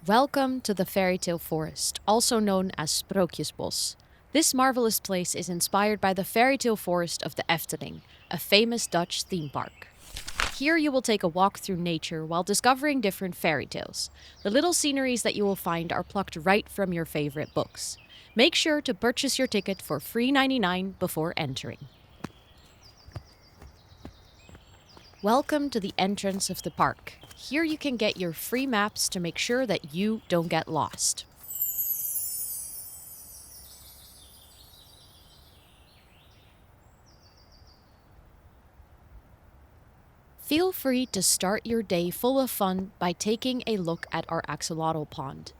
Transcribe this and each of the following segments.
Welcome to the Fairytale Forest, also known as Sprookjesbos. This marvelous place is inspired by the fairytale forest of the Efteling, a famous Dutch theme park. Here you will take a walk through nature while discovering different fairy tales. The little sceneries that you will find are plucked right from your favorite books. Make sure to purchase your ticket for free 99 before entering. Welcome to the entrance of the park. Here you can get your free maps to make sure that you don't get lost. Feel free to start your day full of fun by taking a look at our axolotl pond.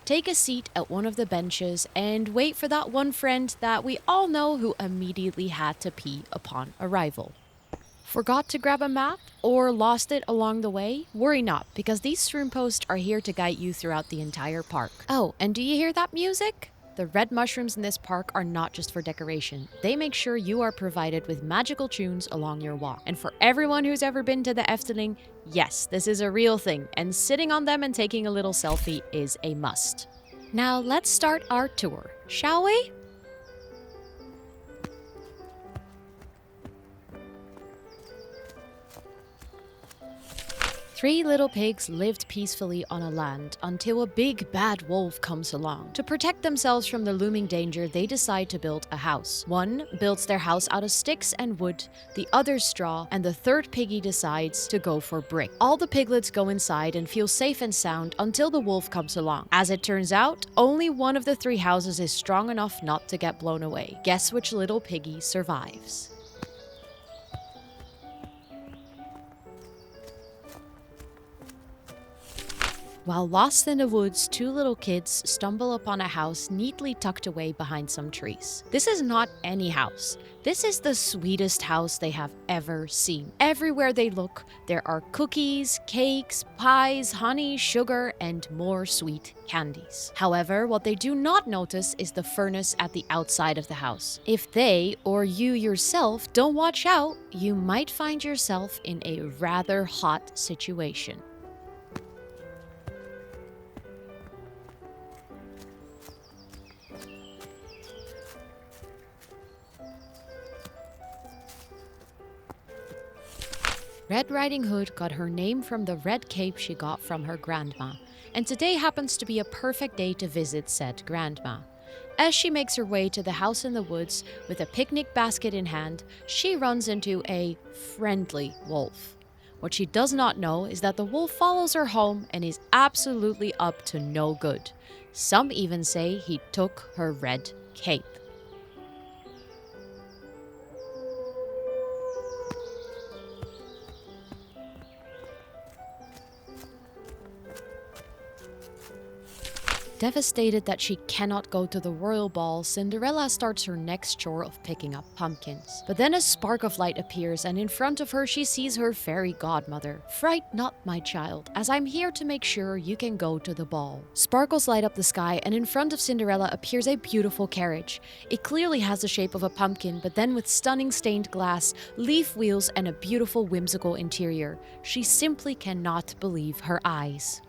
Take a seat at one of the benches and wait for that one friend that we all know who immediately had to pee upon arrival. Forgot to grab a map or lost it along the way? Worry not, because these stream posts are here to guide you throughout the entire park. Oh, and do you hear that music? The red mushrooms in this park are not just for decoration. They make sure you are provided with magical tunes along your walk. And for everyone who's ever been to the Efteling, yes, this is a real thing, and sitting on them and taking a little selfie is a must. Now let's start our tour, shall we? 3 little pigs lived peacefully on a land until a big bad wolf comes along. To protect themselves from the looming danger, they decide to build a house. One builds their house out of sticks and wood, the other straw, and the third piggy decides to go for brick. All the piglets go inside and feel safe and sound until the wolf comes along. As it turns out, only one of the 3 houses is strong enough not to get blown away. Guess which little piggy survives? While lost in the woods, 2 little kids stumble upon a house neatly tucked away behind some trees. This is not any house. This is the sweetest house they have ever seen. Everywhere they look, there are cookies, cakes, pies, honey, sugar, and more sweet candies. However, what they do not notice is the furnace at the outside of the house. If they, or you yourself, don't watch out, you might find yourself in a rather hot situation. Red Riding Hood got her name from the red cape she got from her grandma, and today happens to be a perfect day to visit said grandma. As she makes her way to the house in the woods with a picnic basket in hand, she runs into a friendly wolf. What she does not know is that the wolf follows her home and is absolutely up to no good. Some even say he took her red cape. Devastated that she cannot go to the royal ball, Cinderella starts her next chore of picking up pumpkins. But then a spark of light appears, and in front of her she sees her fairy godmother. "Fright not, my child, as I'm here to make sure you can go to the ball." Sparkles light up the sky, and in front of Cinderella appears a beautiful carriage. It clearly has the shape of a pumpkin, but then with stunning stained glass, leaf wheels, and a beautiful whimsical interior. She simply cannot believe her eyes.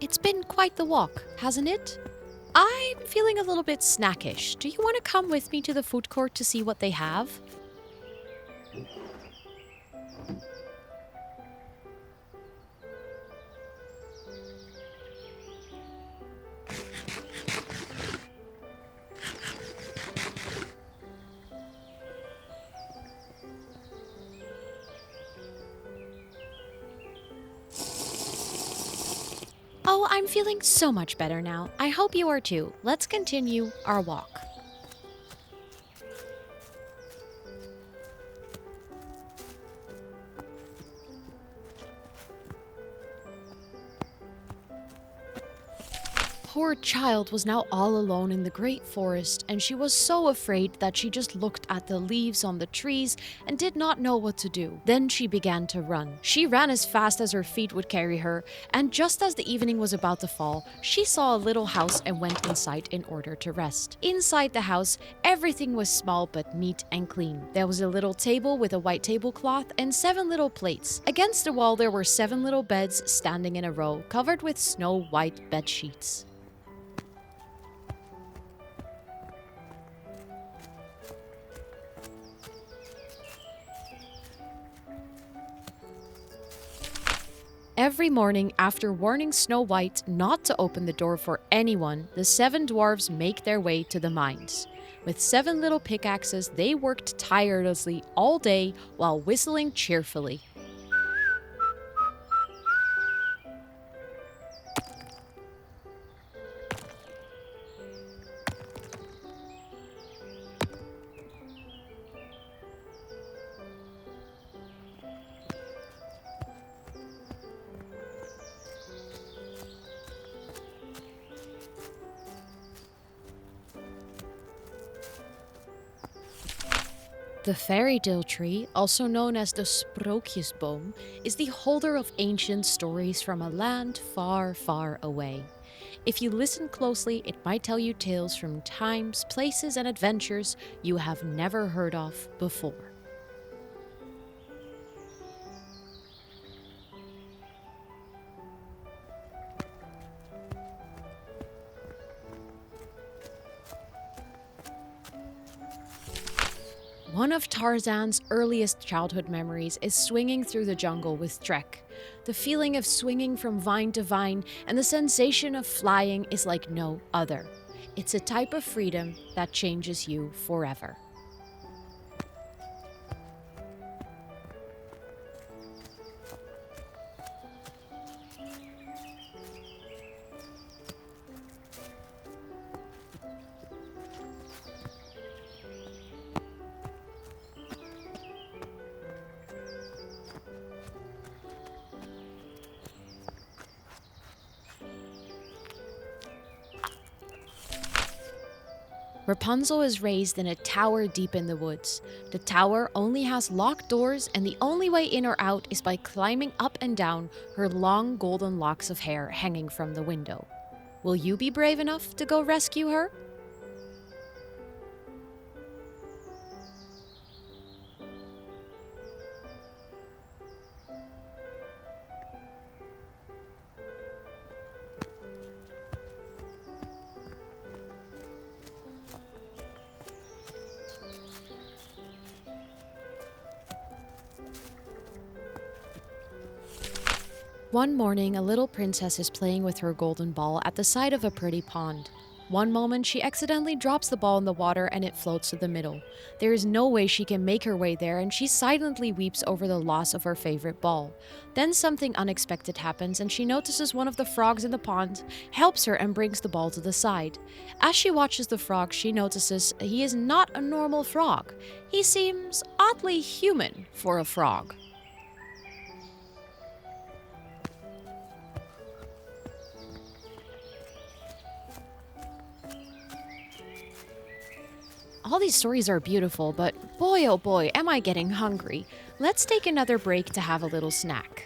It's been quite the walk, hasn't it? I'm feeling a little bit snackish. Do you want to come with me to the food court to see what they have? Oh, I'm feeling so much better now. I hope you are too. Let's continue our walk. poor child was now all alone in the great forest, and she was so afraid that she just looked at the leaves on the trees and did not know what to do. Then she began to run. She ran as fast as her feet would carry her, and just as the evening was about to fall, she saw a little house and went inside in order to rest. Inside the house, everything was small but neat and clean. There was a little table with a white tablecloth and 7 little plates. Against the wall there were 7 little beds standing in a row, covered with snow-white bed sheets. Every morning, after warning Snow White not to open the door for anyone, the 7 dwarves make their way to the mines. With 7 little pickaxes, they worked tirelessly all day while whistling cheerfully. The Fairytale tree, also known as the Sprookjesboom, is the holder of ancient stories from a land far, far away. If you listen closely, it might tell you tales from times, places, and adventures you have never heard of before. One of Tarzan's earliest childhood memories is swinging through the jungle with Trek. The feeling of swinging from vine to vine and the sensation of flying is like no other. It's a type of freedom that changes you forever. Rapunzel is raised in a tower deep in the woods. The tower only has locked doors, and the only way in or out is by climbing up and down her long golden locks of hair hanging from the window. Will you be brave enough to go rescue her? One morning, a little princess is playing with her golden ball at the side of a pretty pond. One moment, she accidentally drops the ball in the water and it floats to the middle. There is no way she can make her way there, and she silently weeps over the loss of her favorite ball. Then something unexpected happens, and she notices one of the frogs in the pond, helps her, and brings the ball to the side. As she watches the frog, she notices he is not a normal frog. He seems oddly human for a frog. All these stories are beautiful, but boy oh boy, am I getting hungry. Let's take another break to have a little snack.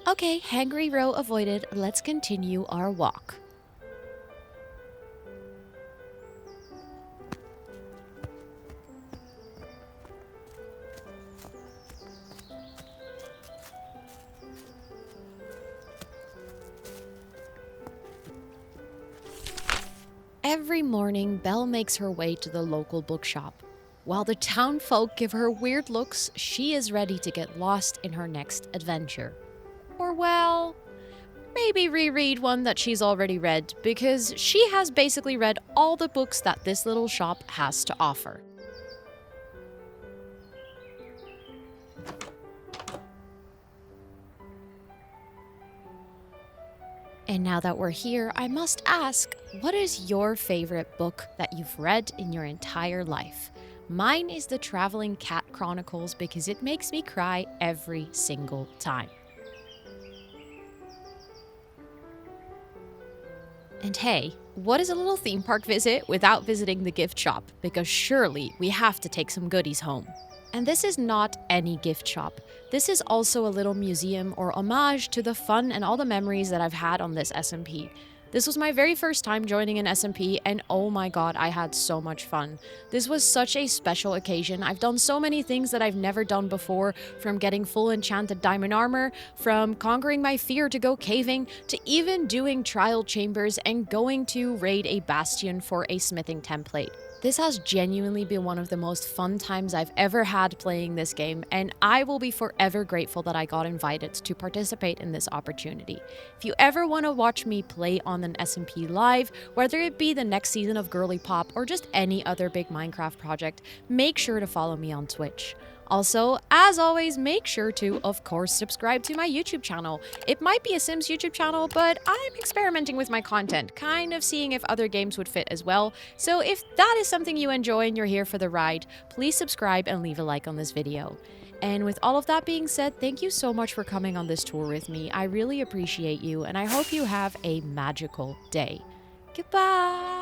Okay, hangry row avoided, let's continue our walk. Every morning, Belle makes her way to the local bookshop. While the town folk give her weird looks, she is ready to get lost in her next adventure. Or well, maybe reread one that she's already read, because she has basically read all the books that this little shop has to offer. And now that we're here, I must ask, what is your favorite book that you've read in your entire life? Mine is the Traveling Cat Chronicles because it makes me cry every single time. And hey, what is a little theme park visit without visiting the gift shop? Because surely we have to take some goodies home. And this is not any gift shop. This is also a little museum or homage to the fun and all the memories that I've had on this SMP. This was my very first time joining an SMP, and oh my god, I had so much fun. This was such a special occasion. I've done so many things that I've never done before, from getting full enchanted diamond armor, from conquering my fear to go caving, to even doing trial chambers and going to raid a bastion for a smithing template. This has genuinely been one of the most fun times I've ever had playing this game, and I will be forever grateful that I got invited to participate in this opportunity. If you ever want to watch me play on an SMP live, whether it be the next season of Girlypop or just any other big Minecraft project, make sure to follow me on Twitch. Also, as always, make sure to, of course, subscribe to my YouTube channel. It might be a Sims YouTube channel, but I'm experimenting with my content, kind of seeing if other games would fit as well. So if that is something you enjoy and you're here for the ride, please subscribe and leave a like on this video. And with all of that being said, thank you so much for coming on this tour with me. I really appreciate you, and I hope you have a magical day. Goodbye!